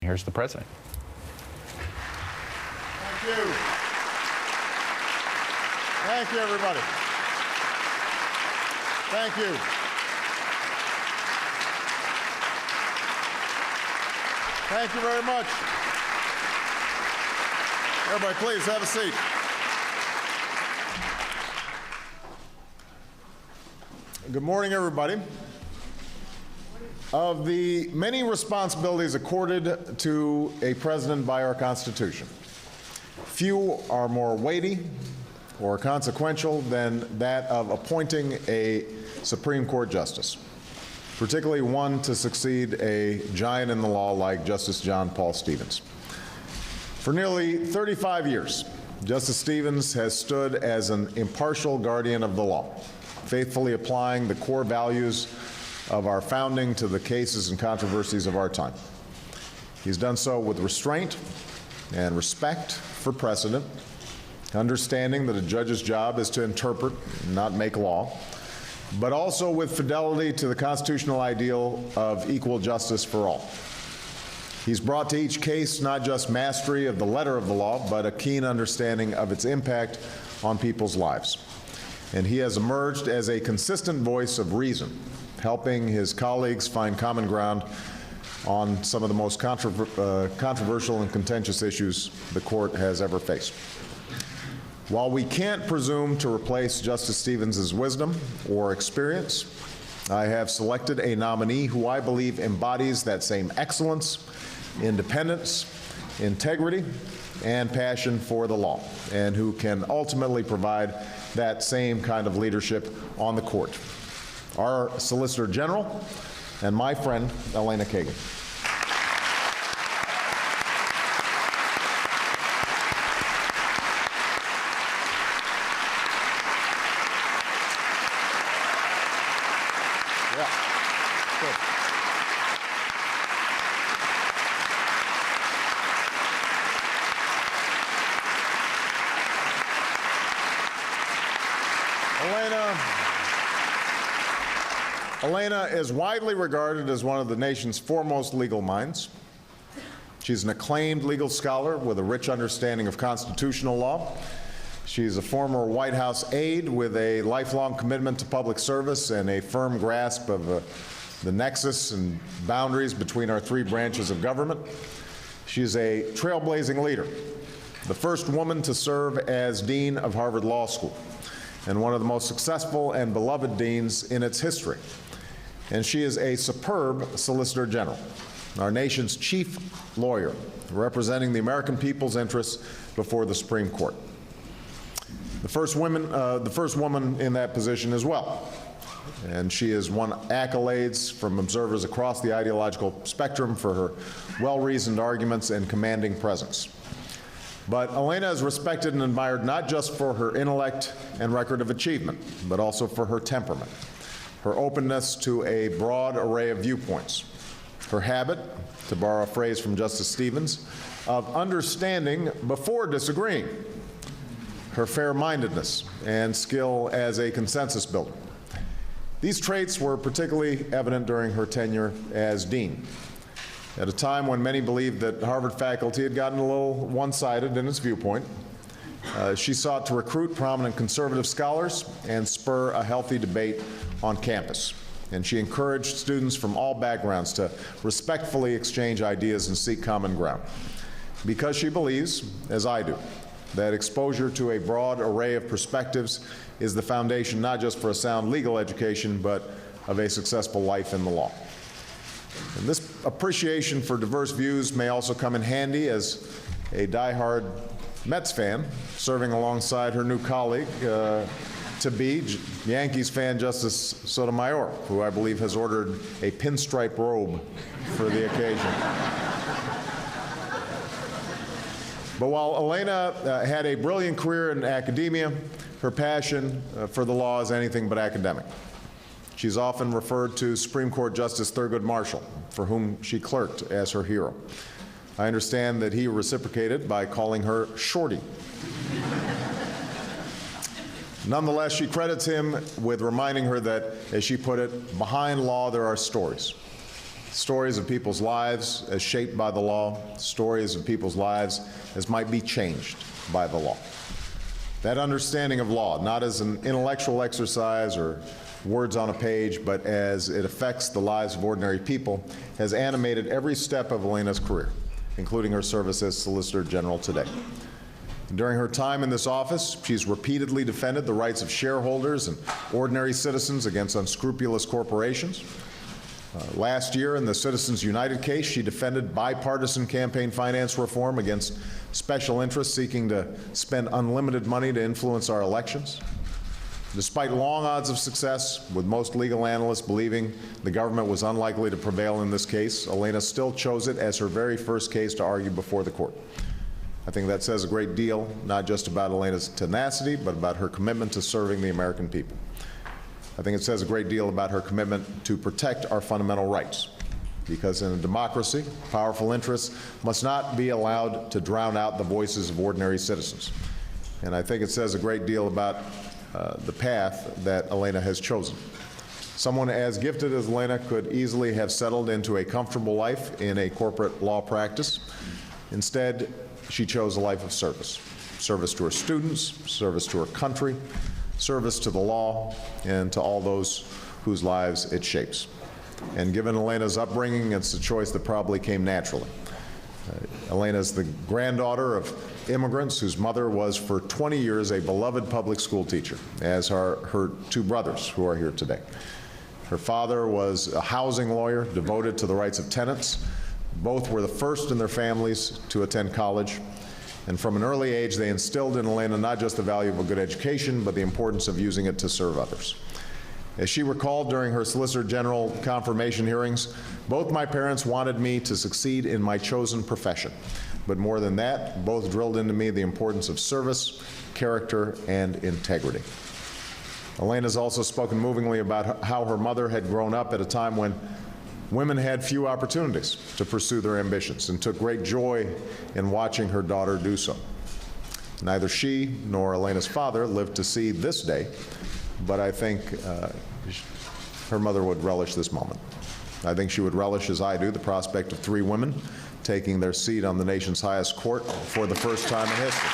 Here's the president. Thank you. Thank you, everybody. Thank you. Thank you very much. Everybody, please have a seat. Good morning, everybody. Of the many responsibilities accorded to a president by our Constitution, few are more weighty or consequential than that of appointing a Supreme Court justice, particularly one to succeed a giant in the law like Justice John Paul Stevens. For nearly 35 years, Justice Stevens has stood as an impartial guardian of the law, faithfully applying the core values of our founding to the cases and controversies of our time. He's done so with restraint and respect for precedent, understanding that a judge's job is to interpret, not make law, but also with fidelity to the constitutional ideal of equal justice for all. He's brought to each case not just mastery of the letter of the law, but a keen understanding of its impact on people's lives. And he has emerged as a consistent voice of reason, helping his colleagues find common ground on some of the most controversial and contentious issues the court has ever faced. While we can't presume to replace Justice Stevens' wisdom or experience, I have selected a nominee who I believe embodies that same excellence, independence, integrity, and passion for the law, and who can ultimately provide that same kind of leadership on the court. Our Solicitor General and my friend, Elena Kagan. Elena is widely regarded as one of the nation's foremost legal minds. She's an acclaimed legal scholar with a rich understanding of constitutional law. She's a former White House aide with a lifelong commitment to public service and a firm grasp of the nexus and boundaries between our three branches of government. She's a trailblazing leader, the first woman to serve as dean of Harvard Law School, and one of the most successful and beloved deans in its history. And she is a superb Solicitor General, our nation's chief lawyer, representing the American people's interests before the Supreme Court. The first woman in that position as well. And she has won accolades from observers across the ideological spectrum for her well-reasoned arguments and commanding presence. But Elena is respected and admired not just for her intellect and record of achievement, but also for her temperament, her openness to a broad array of viewpoints, her habit, to borrow a phrase from Justice Stevens, of understanding before disagreeing, her fair-mindedness and skill as a consensus builder. These traits were particularly evident during her tenure as dean, at a time when many believed that Harvard faculty had gotten a little one-sided in its viewpoint. She sought to recruit prominent conservative scholars and spur a healthy debate on campus. And she encouraged students from all backgrounds to respectfully exchange ideas and seek common ground, because she believes, as I do, that exposure to a broad array of perspectives is the foundation not just for a sound legal education, but of a successful life in the law. And this appreciation for diverse views may also come in handy as a diehard Mets fan, serving alongside her new colleague, to-be Yankees fan Justice Sotomayor, who I believe has ordered a pinstripe robe for the occasion. But while Elena had a brilliant career in academia, her passion for the law is anything but academic. She's often referred to Supreme Court Justice Thurgood Marshall, for whom she clerked, as her hero. I understand that he reciprocated by calling her Shorty. Nonetheless, she credits him with reminding her that, as she put it, behind law there are stories. stories of people's lives as shaped by the law, stories of people's lives as might be changed by the law. That understanding of law, not as an intellectual exercise or words on a page, but as it affects the lives of ordinary people, has animated every step of Elena's career, including her service as Solicitor General today. During her time in this office, she's repeatedly defended the rights of shareholders and ordinary citizens against unscrupulous corporations. Last year, in the Citizens United case, she defended bipartisan campaign finance reform against special interests seeking to spend unlimited money to influence our elections. Despite long odds of success, with most legal analysts believing the government was unlikely to prevail in this case, Elena still chose it as her very first case to argue before the court. I think that says a great deal, not just about Elena's tenacity, but about her commitment to serving the American people. I think it says a great deal about her commitment to protect our fundamental rights, because in a democracy, powerful interests must not be allowed to drown out the voices of ordinary citizens. And I think it says a great deal about the path that Elena has chosen. Someone as gifted as Elena could easily have settled into a comfortable life in a corporate law practice. Instead, she chose a life of service. Service to her students, service to her country, service to the law, and to all those whose lives it shapes. And given Elena's upbringing, it's a choice that probably came naturally. Elena is the granddaughter of immigrants whose mother was for 20 years a beloved public school teacher, as are her two brothers who are here today. Her father was a housing lawyer devoted to the rights of tenants. Both were the first in their families to attend college. And from an early age, they instilled in Elena not just the value of a good education, but the importance of using it to serve others. As she recalled during her Solicitor General confirmation hearings, both my parents wanted me to succeed in my chosen profession. But more than that, both drilled into me the importance of service, character, and integrity. Elena's also spoken movingly about how her mother had grown up at a time when women had few opportunities to pursue their ambitions and took great joy in watching her daughter do so. Neither she nor Elena's father lived to see this day, but I think her mother would relish this moment. I think she would relish, as I do, the prospect of 3 women taking their seat on the nation's highest court for the first time in history.